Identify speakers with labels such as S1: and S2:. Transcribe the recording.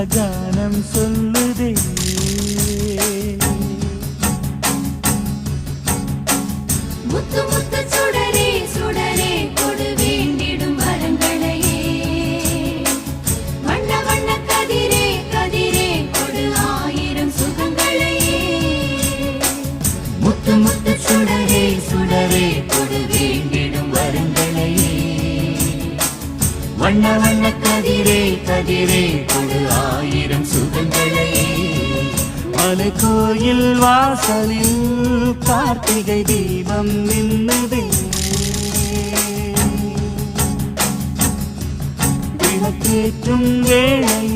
S1: கானம் சொல்லுதே.
S2: முத்து முத்து சுடரே சுடரே கொடு வேண்டிடும் வரங்களையே. வண்ண வண்ண கதிரே கதிரே கொடு ஆயிரம் சுகங்களையே.
S1: முத்து முத்து சுடரே சுடரே கொடு வேண்டிடும் வரங்களையே. வண்ண வண்ண கதிரே கதிரே கொடு ஆயிரம் சுகங்களையே. மலை கோயில் வாசலில் கார்த்திகை தீபம் நின்னுதே. விளக்கேற்றும் வேளை